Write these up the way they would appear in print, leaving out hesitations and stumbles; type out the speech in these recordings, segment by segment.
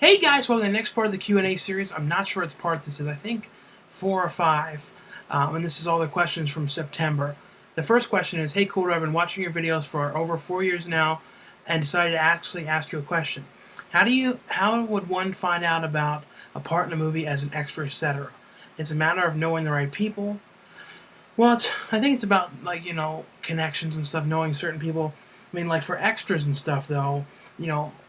Hey guys, welcome to the next part of the Q&A series. I'm not sure what part this is. I think 4 or 5. And this is all the questions from September. The first question is, hey coolduder, I've been watching your videos for over 4 years now and decided to actually ask you a question. How would one find out about a part in a movie as an extra, etc.? It's a matter of knowing the right people. Well, I think it's about, connections and stuff, knowing certain people. I mean, like, for extras and stuff, though,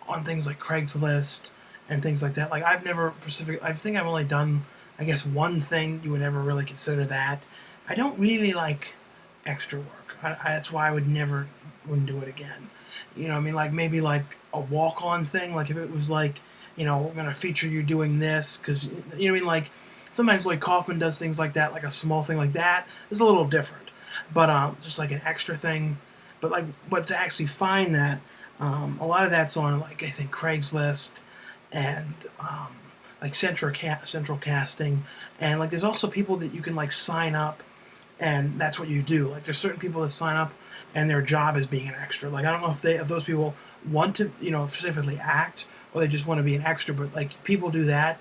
on things like Craigslist and things like that. Like, I think I've only done, I guess, one thing you would ever really consider that. I don't really like extra work. That's why I wouldn't do it again. I mean, like, maybe, like, a walk-on thing. Like, if it was, like, we're going to feature you doing this, because, I mean, like, sometimes Lloyd Kaufman does things like that, like a small thing like that. It's a little different. But just like an extra thing. But to actually find that, a lot of that's on, like, I think Craigslist and like central casting, and like there's also people that you can like sign up, and that's what you do. Like there's certain people that sign up, and their job is being an extra. Like I don't know if those people want to specifically act, or they just want to be an extra. But like people do that,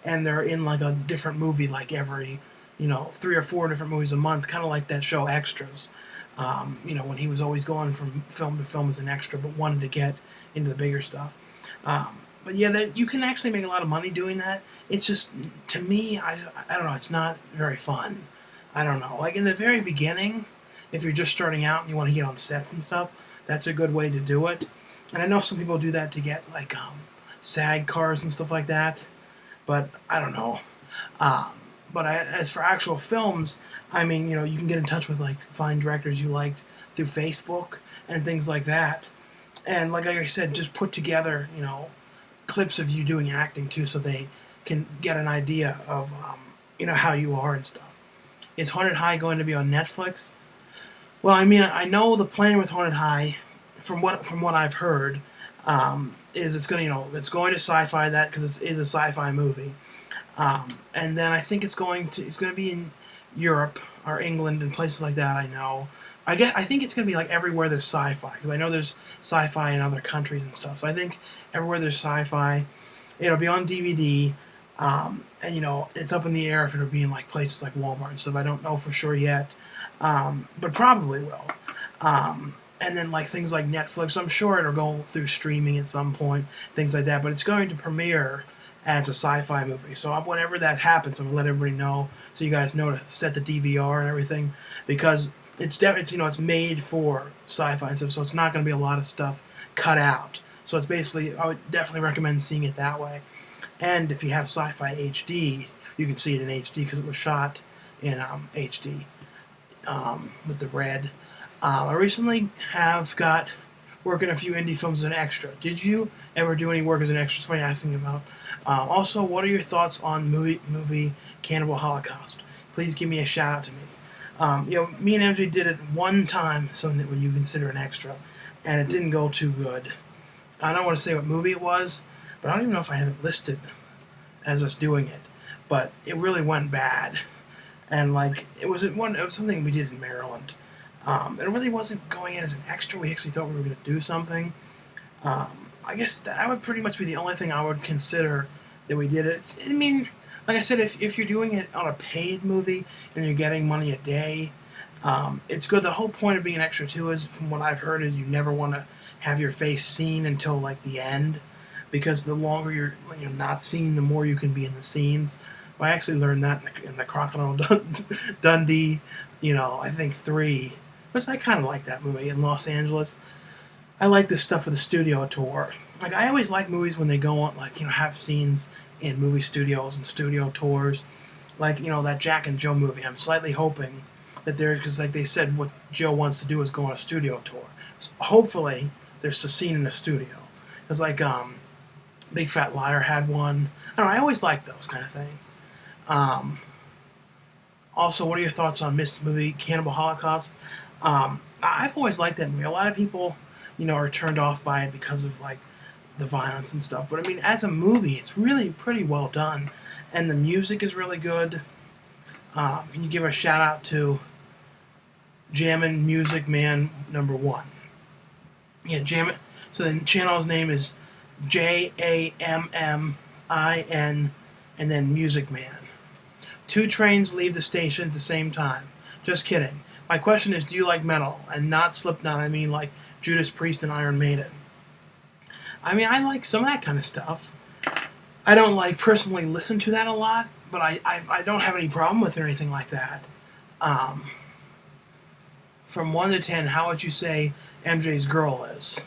and they're in like a different movie like every 3 or 4 different movies a month, kind of like that show Extras. When he was always going from film to film as an extra, but wanted to get into the bigger stuff. But yeah, you can actually make a lot of money doing that. It's just, to me, I don't know, it's not very fun. I don't know. Like in the very beginning, if you're just starting out and you want to get on sets and stuff, that's a good way to do it. And I know some people do that to get like SAG cars and stuff like that. But I don't know. As for actual films, I mean, you can get in touch with like fine directors you liked through Facebook and things like that. And like I said, just put together, clips of you doing acting too, so they can get an idea of, how you are and stuff. Is Haunted High going to be on Netflix? Well, I mean, I know the plan with Haunted High, from what I've heard, is it's going to Sci-fi, that because it is a sci-fi movie. And then I think it's going to be in Europe or England and places like that. I know. I think it's going to be like everywhere there's sci-fi, because I know there's sci-fi in other countries and stuff. So I think everywhere there's sci-fi, it'll be on DVD. And it's up in the air if it'll be in like places like Walmart and stuff. I don't know for sure yet, but probably will. And then like things like Netflix, I'm sure it'll go through streaming at some point, things like that. But it's going to premiere as a sci-fi movie. So whenever that happens, I'm gonna let everybody know, so you guys know to set the DVR and everything, because it's made for sci-fi and stuff. So it's not gonna be a lot of stuff cut out. So it's basically, I would definitely recommend seeing it that way. And if you have Sci-Fi HD, you can see it in HD because it was shot in HD with the red. I recently have got working a few indie films as an extra. Did you ever do any work as an extra? It's funny asking about. Also, what are your thoughts on movie Cannibal Holocaust? Please give me a shout out to me. Me and MJ did it one time, something that you consider an extra, and it didn't go too good. I don't want to say what movie it was, but I don't even know if I have it listed as us doing it. But it really went bad, and like it was something we did in Maryland. It really wasn't going in as an extra. We actually thought we were going to do something. I guess that would pretty much be the only thing I would consider that we did it. I mean, like I said, if you're doing it on a paid movie and you're getting money a day, it's good. The whole point of being an extra too is, from what I've heard, is you never want to have your face seen until like the end, because the longer you're not seen, the more you can be in the scenes. Well, I actually learned that in the Crocodile Dundee, I think 3. But I kind of like that movie in Los Angeles. I like this stuff with the studio tour. Like, I always like movies when they go on, like, have scenes in movie studios and studio tours. Like, that Jack and Joe movie. I'm slightly hoping that because like they said, what Joe wants to do is go on a studio tour. So hopefully, there's a scene in a studio. Because, like, Big Fat Liar had one. I don't know, I always like those kind of things. Also, what are your thoughts on this movie, Cannibal Holocaust? I've always liked that movie. A lot of people, are turned off by it because of like the violence and stuff. But I mean, as a movie, it's really pretty well done, and the music is really good. Can you give a shout out to Jammin' Music Man #1? Yeah, Jammin'. So the channel's name is JAMMIN, and then Music Man. 2 trains leave the station at the same time. Just kidding. My question is, do you like metal? And not Slipknot, I mean like Judas Priest and Iron Maiden. I mean, I like some of that kind of stuff. I don't like personally listen to that a lot, but I don't have any problem with it or anything like that. Um, from 1 to 10, how would you say MJ's girl is?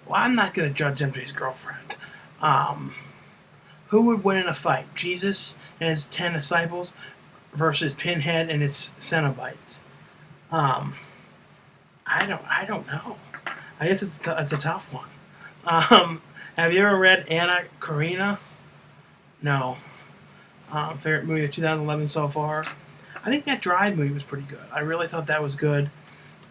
Well, I'm not going to judge MJ's girlfriend. Um, who would win in a fight? Jesus and his 10 disciples versus Pinhead and his Cenobites? Um, I don't know. I guess it's a tough one. Have you ever read Anna Karenina? No. Favorite movie of 2011 so far? I think that Drive movie was pretty good. I really thought that was good.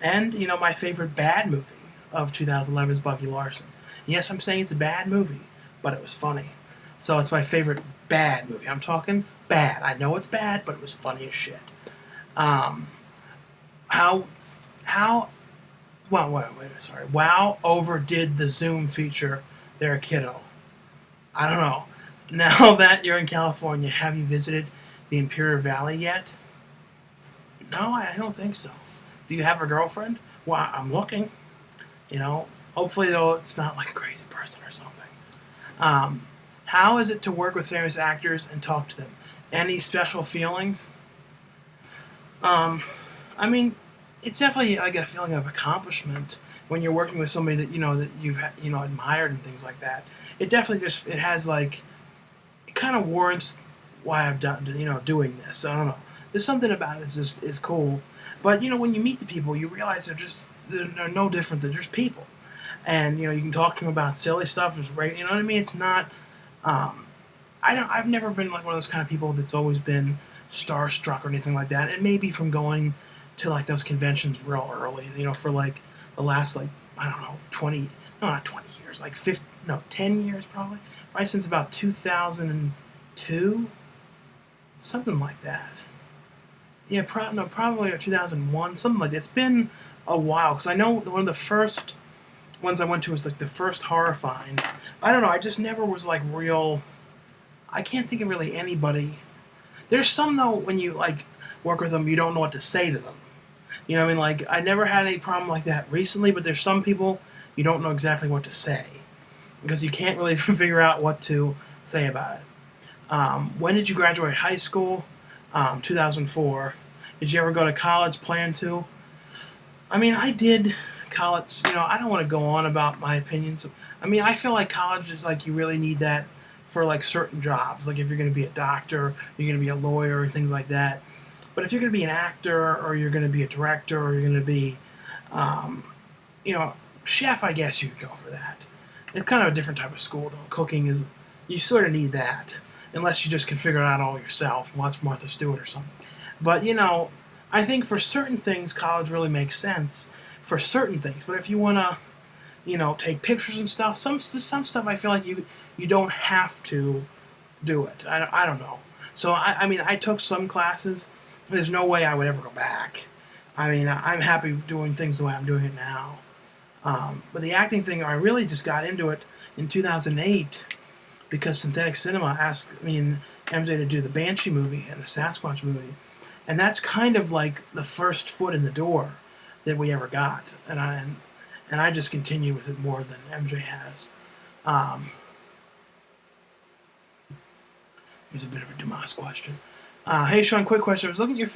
And, you know, my favorite bad movie of 2011 is Bucky Larson. Yes, I'm saying it's a bad movie, but it was funny. So it's my favorite bad movie. I'm talking bad. I know it's bad, but it was funny as shit. Um, how, sorry. Wow overdid the Zoom feature there, kiddo. I don't know. Now that you're in California, have you visited the Imperial Valley yet? No, I don't think so. Do you have a girlfriend? Well, I'm looking. You know, hopefully though it's not like a crazy person or something. How is it to work with famous actors and talk to them? Any special feelings? I mean, it's definitely like a feeling of accomplishment when you're working with somebody that that you've admired and things like that. It definitely it has like it kind of warrants why I've done doing this. I don't know. There's something about it is cool, but when you meet the people, you realize they're no different than just people, and you can talk to them about silly stuff. Just right, you know what I mean? It's not. I've never been like one of those kind of people that's always been starstruck or anything like that. And maybe from going to like those conventions real early, for like the last like I don't know 20, no not 20 years, like 10 years probably, right since about 2002, something like that. Yeah, probably 2001, something like that. It's been a while because I know one of the first ones I went to was like the first Horrifying. I don't know. I just never was like real. I can't think of really anybody. There's some though when you like work with them, you don't know what to say to them. You know what I mean? Like I never had any problem like that recently, but there's some people you don't know exactly what to say because you can't really figure out what to say about it. When did you graduate high school? 2004. Did you ever go to college? Plan to? I mean, I did college. I don't want to go on about my opinions. I mean, I feel like college is like you really need that for like certain jobs. Like if you're going to be a doctor, you're going to be a lawyer and things like that. But if you're going to be an actor or you're going to be a director or you're going to be, chef, I guess you could go for that. It's kind of a different type of school though. Cooking is, you sort of need that. Unless you just can figure it out all yourself, watch Martha Stewart or something. But, I think for certain things, college really makes sense for certain things. But if you want to, take pictures and stuff, some stuff I feel like you don't have to do it. I don't know. So, I mean, I took some classes. There's no way I would ever go back. I mean, I'm happy doing things the way I'm doing it now. But the acting thing, I really just got into it in 2008. Because Synthetic Cinema asked me and MJ to do the Banshee movie and the Sasquatch movie. And that's kind of like the first foot in the door that we ever got. And I just continue with it more than MJ has. Here's a bit of a Dumas question. Hey Sean, quick question. I was looking at your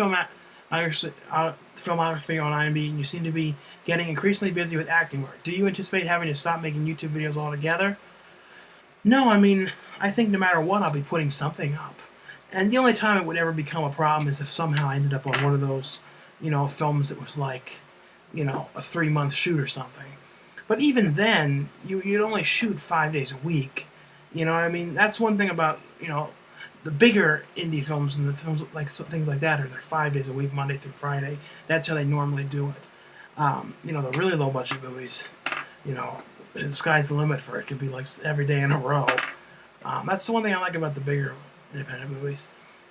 filmography on IMDb and you seem to be getting increasingly busy with acting work. Do you anticipate having to stop making YouTube videos altogether? No, I mean, I think no matter what, I'll be putting something up. And the only time it would ever become a problem is if somehow I ended up on one of those, films that was like, a 3-month shoot or something. But even then, you'd only shoot 5 days a week. You know what I mean? That's one thing about, the bigger indie films and the films like things like that are they're 5 days a week, Monday through Friday. That's how they normally do it. The really low budget movies, the sky's the limit for it. It could be like every day in a row. That's the one thing I like about the bigger independent movies.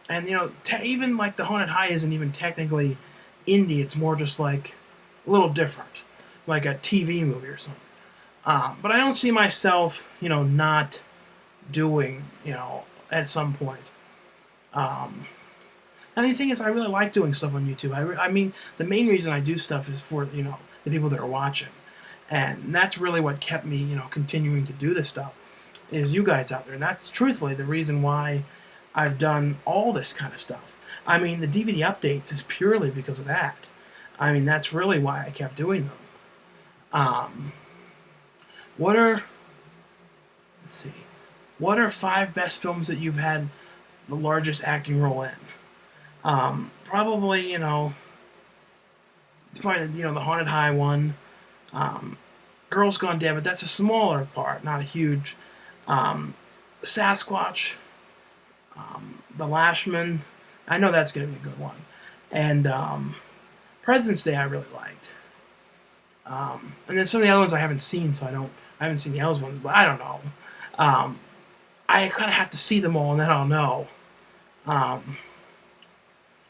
And even like The Haunted High isn't even technically indie. It's more just like a little different, like a TV movie or something. But I don't see myself, not doing, at some point. And the thing is, I really like doing stuff on YouTube. I mean, the main reason I do stuff is for, the people that are watching. And that's really what kept me, continuing to do this stuff, is you guys out there. And that's truthfully the reason why I've done all this kind of stuff. I mean, the DVD updates is purely because of that. I mean, that's really why I kept doing them. What are, let's see, what are 5 best films that you've had the largest acting role in? Probably, probably, the Haunted High one. Girls Gone Dead, but that's a smaller part, not a huge. Sasquatch, The Lashman. I know that's going to be a good one. And President's Day I really liked. And then some of the other ones I haven't seen, so I haven't seen the other ones, but I don't know. I kind of have to see them all, and then I'll know.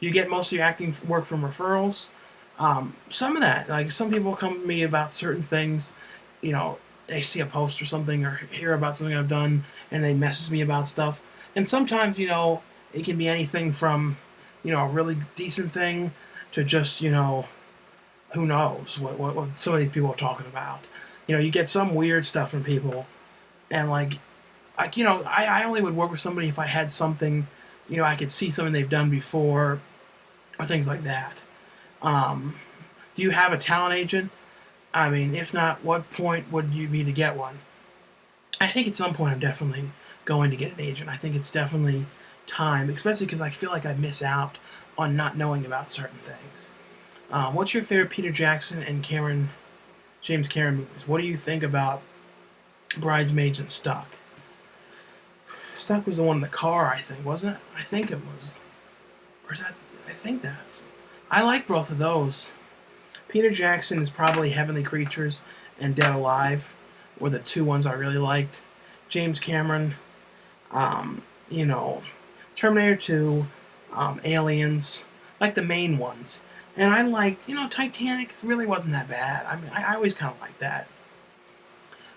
You get most of your acting work from referrals. Some of that, like some people come to me about certain things, they see a post or something or hear about something I've done and they message me about stuff. And sometimes, it can be anything from, a really decent thing to just, who knows what some of these people are talking about. You get some weird stuff from people and I only would work with somebody if I had something, I could see something they've done before or things like that. Do you have a talent agent? I mean, if not, what point would you be to get one? I think at some point I'm definitely going to get an agent. I think it's definitely time, especially because I feel like I miss out on not knowing about certain things. What's your favorite Peter Jackson and James Cameron movies? What do you think about Bridesmaids and Stuck? Stuck was the one in the car, I think, wasn't it? I think it was. Or is that? I think that's. I like both of those. Peter Jackson is probably Heavenly Creatures and Dead Alive were the 2 ones I really liked. James Cameron, Terminator 2, Aliens, like the main ones. And I liked, Titanic really wasn't that bad. I mean, I always kind of liked that.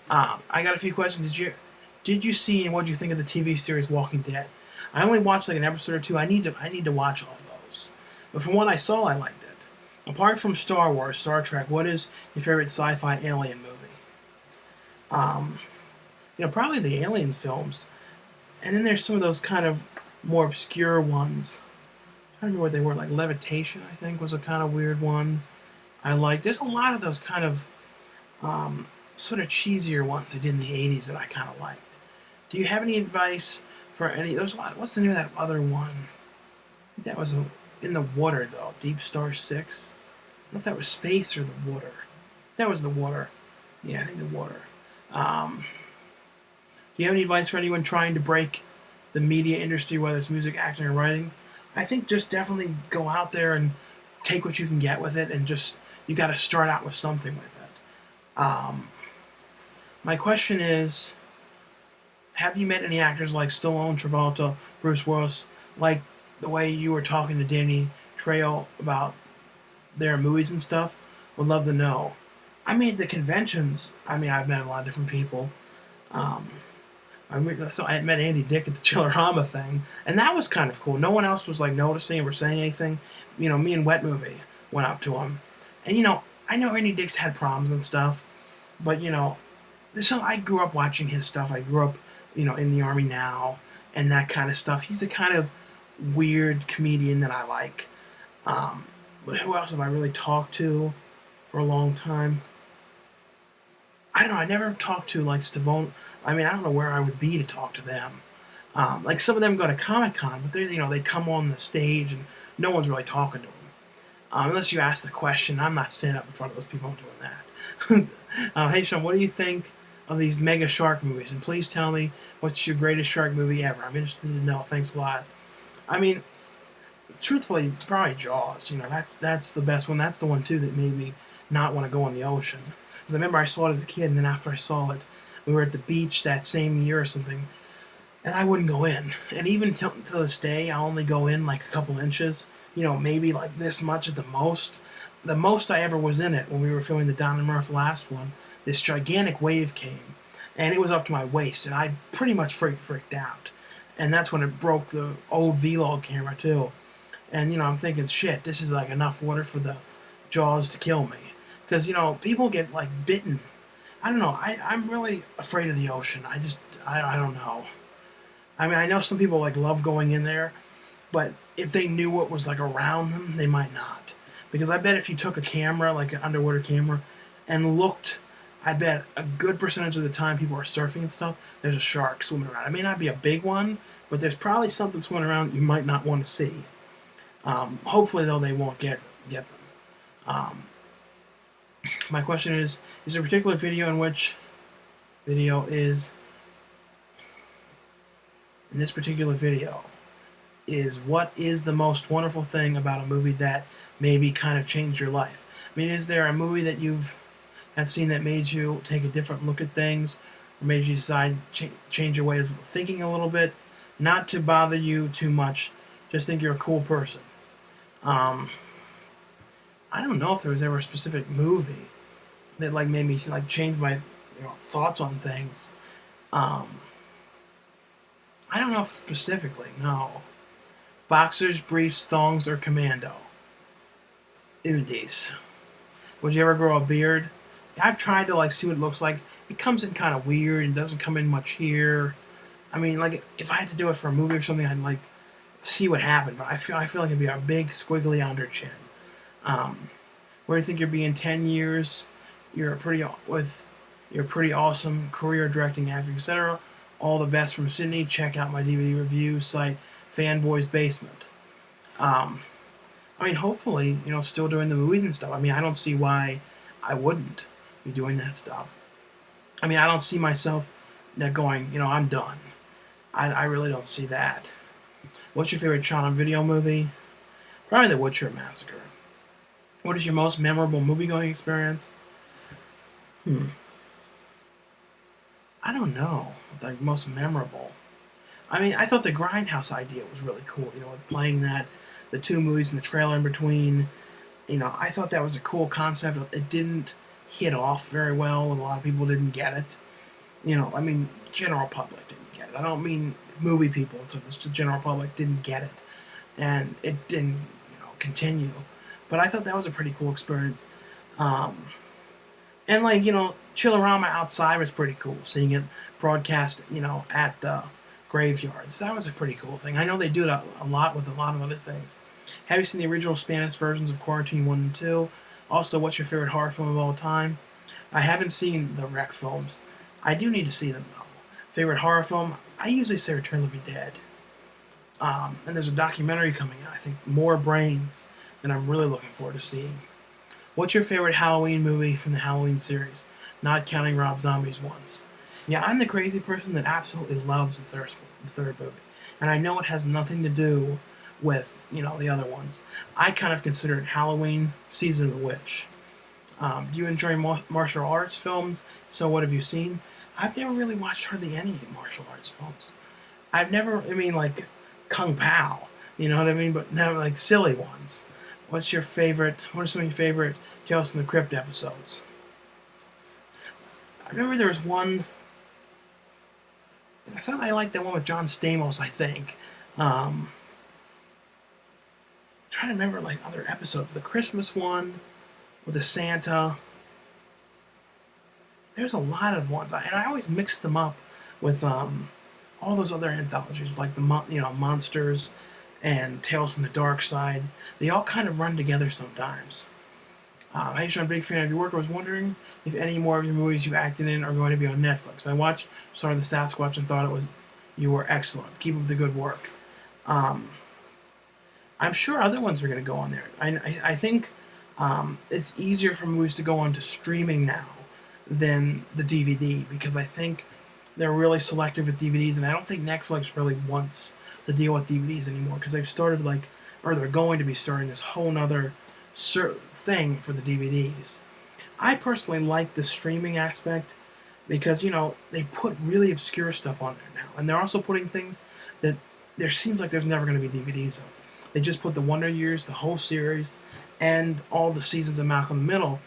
I got a few questions. Did you see and what did you think of the TV series Walking Dead? I only watched like an episode or 2. I need to watch all of those. But from what I saw, I liked it. Apart from Star Wars, Star Trek, what is your favorite sci-fi alien movie? Probably the Aliens films. And then there's some of those kind of more obscure ones. I don't know what they were, like Levitation, I think, was a kind of weird one. I like. There's a lot of those kind of sort of cheesier ones they did in the 80s that I kind of liked. Do you have any advice for any? There's a lot. What's the name of that other one? I think that was in the water though. Deep Star 6. I don't know if that was space or the water. That was the water. Yeah, I think the water. Do you have any advice for anyone trying to break the media industry, whether it's music, acting, or writing? I think just definitely go out there and take what you can get with it, and just you got to start out with something with it. My question is, have you met any actors like Stallone, Travolta, Bruce Willis, like the way you were talking to Danny Trejo about their movies and stuff? Would love to know. I mean, the conventions, I've met a lot of different people. So I had met Andy Dick at the Chillerama thing, and that was kind of cool. No one else was like noticing or saying anything. Me and Wet Movie went up to him, and I know Andy Dick's had problems and stuff, but so I grew up watching his stuff. I grew up, in the Army now and that kind of stuff. He's the kind of weird comedian that I like. But who else have I really talked to for a long time? I don't know. I never talked to like Stallone. I don't know where I would be to talk to them. Like some of them go to Comic-Con, but they come on the stage and no one's really talking to them. Unless you ask the question. I'm not standing up in front of those people and doing that. Hey Sean, what do you think of these mega shark movies? And please tell me what's your greatest shark movie ever. I'm interested to know. Thanks a lot. Truthfully, probably Jaws. That's the best one. That's the one too that made me not want to go in the ocean. Because I remember I saw it as a kid, and then after I saw it, we were at the beach that same year or something, and I wouldn't go in. And even to this day, I only go in like a couple inches. Maybe like this much at the most. The most I ever was in it when we were filming the Don and Murph last one this gigantic wave came, and it was up to my waist, and I pretty much freaked out. And that's when it broke the old Vlog camera too. And I'm thinking, shit, this is like enough water for the jaws to kill me, because people get like bitten. I don't know. I'm really afraid of the ocean. I don't know. I mean, I know some people like love going in there, but if they knew what was like around them, they might not. Because I bet if you took a camera, like an underwater camera, and looked, I bet a good percentage of the time people are surfing and stuff, there's a shark swimming around. It may not be a big one, but there's probably something swimming around you might not want to see. Hopefully, though, they won't get them. My question is there a particular video in which in this particular video is what is the most wonderful thing about a movie that maybe kind of changed your life? I mean, is there a movie that have seen that made you take a different look at things, or made you decide change your way of thinking a little bit, not to bother you too much, just think you're a cool person? I don't know if there was ever a specific movie that like made me like change my thoughts on things. I don't know specifically. No. Boxers, briefs, thongs, or commando? Undies. Would you ever grow a beard? I've tried to like see what it looks like. It comes in kind of weird and doesn't come in much here. I mean, like if I had to do it for a movie or something, I'd like see what happened. But I feel like it'd be a big squiggly under chin. Where do you think you'll be in 10 years? You're pretty awesome career, directing, acting, etc. All the best from Sydney. Check out my DVD review site, Fanboy's Basement. I mean, hopefully, still doing the movies and stuff. I mean, I don't see why I wouldn't be doing that stuff. I mean, I don't see myself going, I'm done. I really don't see that. What's your favorite shot on video movie? Probably The Witcher Massacre. What is your most memorable movie-going experience? I don't know. Like, most memorable. I mean, I thought the Grindhouse idea was really cool. Playing that, the two movies and the trailer in between. I thought that was a cool concept. It didn't hit off very well. A lot of people didn't get it. I mean, general public didn't get it. I don't mean movie people and stuff. Just the general public didn't get it. And it didn't, continue. But I thought that was a pretty cool experience. And like, Chillerama outside was pretty cool. Seeing it broadcast, at the graveyards. That was a pretty cool thing. I know they do it a lot with a lot of other things. Have you seen the original Spanish versions of Quarantine 1 and 2? Also, what's your favorite horror film of all time? I haven't seen the Wreck films. I do need to see them, though. Favorite horror film? I usually say Return of the Living Dead. And there's a documentary coming out, I think, More Brains, that I'm really looking forward to seeing. What's your favorite Halloween movie from the Halloween series? Not counting Rob Zombie's ones. Yeah, I'm the crazy person that absolutely loves the third movie. And I know it has nothing to do with, the other ones. I kind of consider it Halloween, Season of the Witch. Do you enjoy martial arts films? So what have you seen? I've never really watched hardly any martial arts films. Like Kung Pao, you know what I mean? But never like silly ones. What are some of your favorite Tales from the Crypt episodes? I remember there was one. I thought I liked that one with John Stamos, I think. I'm trying to remember like other episodes. The Christmas one with the Santa. There's a lot of ones, and I always mix them up with all those other anthologies, like the Monsters and Tales from the Dark Side. They all kind of run together sometimes. Hey, Sean, big fan of your work. I was wondering if any more of your movies you acted in are going to be on Netflix. I watched Sorry the Sasquatch and thought you were excellent. Keep up the good work. I'm sure other ones are going to go on there. I think it's easier for movies to go on to streaming now than the DVD, because I think they're really selective with DVDs, and I don't think Netflix really wants to deal with DVDs anymore, because they've started they're going to be starting this whole nother thing for the DVDs. I personally like the streaming aspect because, they put really obscure stuff on there now, and they're also putting things that there seems like there's never going to be DVDs of. They just put the Wonder Years, the whole series, and all the seasons of Malcolm in the Middle,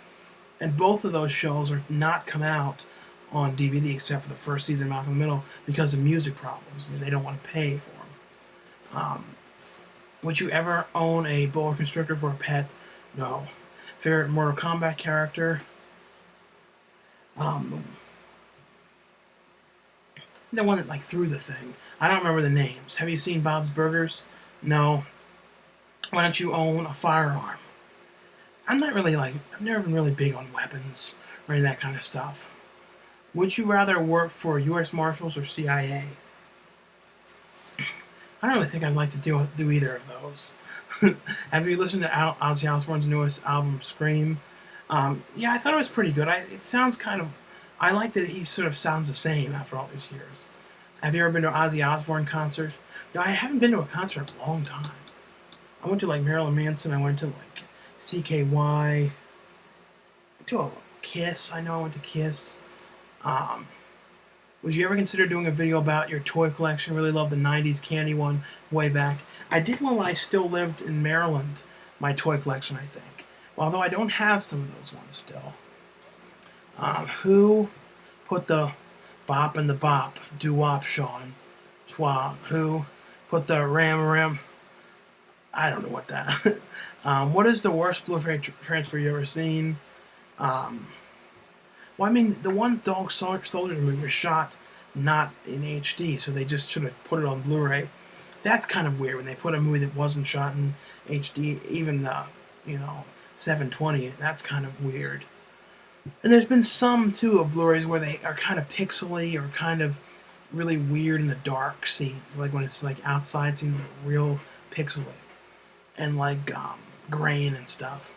And both of those shows are not come out on DVD except for the first season of Malcolm in the Middle because of music problems. They don't want to pay for them. Would you ever own a boa constrictor for a pet? No. Favorite Mortal Kombat character? Um, the one that like threw the thing. I don't remember the names. Have you seen Bob's Burgers? No. Why don't you own a firearm? I'm not really like, I've never been really big on weapons or any of that kind of stuff. Would you rather work for U.S. Marshals or CIA? I don't really think I'd like to do either of those. Have you listened to Ozzy Osbourne's newest album, Scream? Yeah, I thought it was pretty good. It sounds kind of... I like that he sort of sounds the same after all these years. Have you ever been to an Ozzy Osbourne concert? No, I haven't been to a concert in a long time. I went to like Marilyn Manson. I went to like CKY. I went to a Kiss. I know I went to Kiss. Would you ever consider doing a video about your toy collection? Really love the 90s candy one way back. I did one when I still lived in Maryland, my toy collection, I think. Although I don't have some of those ones still. Who put the bop in the bop? Doo-wop, Sean. Schwab. Who put the ram? I don't know what that. What is the worst Blu-ray transfer you ever seen? Well, I mean, the one Dog Soldier movie was shot not in HD, so they just should have put it on Blu-ray. That's kind of weird when they put a movie that wasn't shot in HD, even the, 720. That's kind of weird. And there's been some, too, of Blu-rays where they are kind of pixely or kind of really weird in the dark scenes, like when it's like outside scenes that are real pixely and like grain and stuff.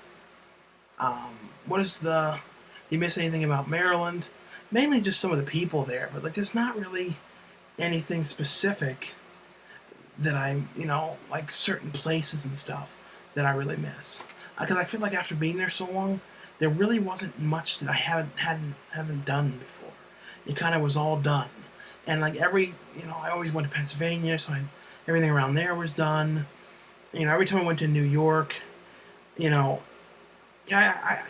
What is the... You miss anything about Maryland? Mainly just some of the people there, but like there's not really anything specific that I, like certain places and stuff that I really miss. Because I feel like after being there so long, there really wasn't much that I haven't done before. It kind of was all done, and like I always went to Pennsylvania, so everything around there was done. Every time I went to New York, yeah,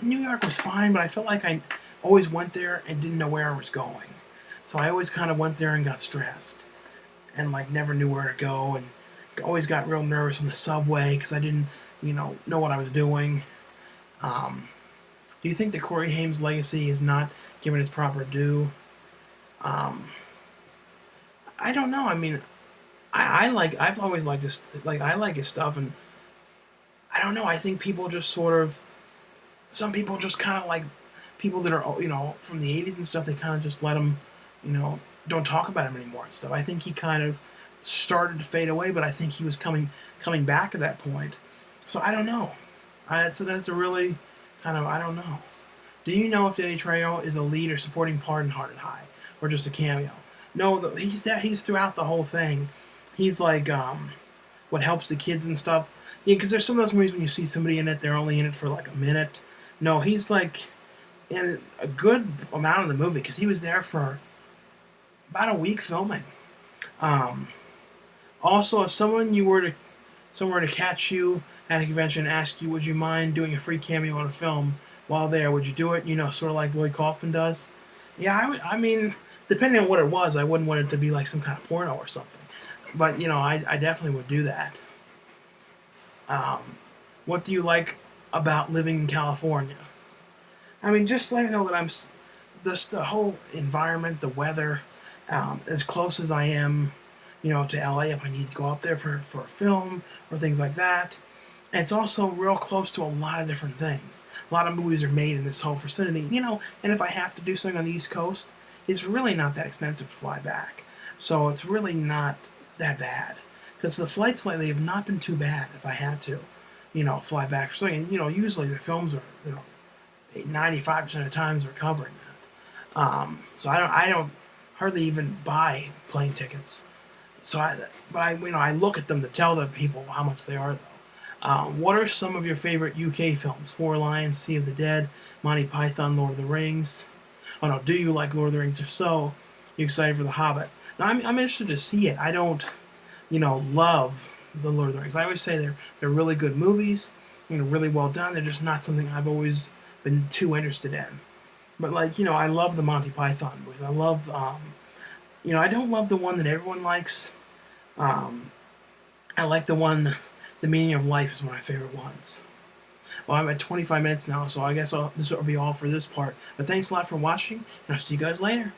New York was fine, but I felt like I always went there and didn't know where I was going. So I always kind of went there and got stressed and like never knew where to go and always got real nervous on the subway because I didn't, know what I was doing. Do you think that Corey Haim's legacy is not given its proper due? I don't know. I mean, I've always liked this, like I like his stuff, and I don't know. I think people just sort of... Some people just kind of like people that are, from the 80s and stuff, they kind of just let him, don't talk about him anymore and stuff. I think he kind of started to fade away, but I think he was coming back at that point. So I don't know. So that's a really kind of, I don't know. Do you know if Danny Trejo is a lead or supporting part in Hard and High, or just a cameo? No, he's throughout the whole thing. He's like what helps the kids and stuff. Yeah, because there's some of those movies when you see somebody in it, they're only in it for like a minute. No, he's like in a good amount of the movie because he was there for about a week filming. Also, if someone were to catch you at a convention and ask you, would you mind doing a free cameo on a film while there, would you do it? Sort of like Lloyd Kaufman does. Yeah, I mean, depending on what it was, I wouldn't want it to be like some kind of porno or something. But I definitely would do that. What do you like about living in California? I mean, just let me know that I'm just the whole environment, the weather, as close as I am, to LA if I need to go up there for a film or things like that. And it's also real close to a lot of different things. A lot of movies are made in this whole vicinity, and if I have to do something on the East Coast, it's really not that expensive to fly back. So it's really not that bad. Because the flights lately have not been too bad if I had to, fly back for something. And, usually the films are, 95% of the times are covering that. So I don't hardly even buy plane tickets. So I look at them to tell the people how much they are, though. What are some of your favorite UK films? Four Lions, Sea of the Dead, Monty Python, Lord of the Rings. Oh no, do you like Lord of the Rings? If so, you excited for The Hobbit? Now I'm interested to see it. I don't, love the Lord of the Rings. I always say they're really good movies, really well done. They're just not something I've always been too interested in. But like, you know, I love the Monty Python movies. I love, you know, I don't love the one that everyone likes. Um, I like the one, The Meaning of Life is one of my favorite ones. Well, I'm at 25 minutes now, so I guess this will be all for this part. But thanks a lot for watching, and I'll see you guys later.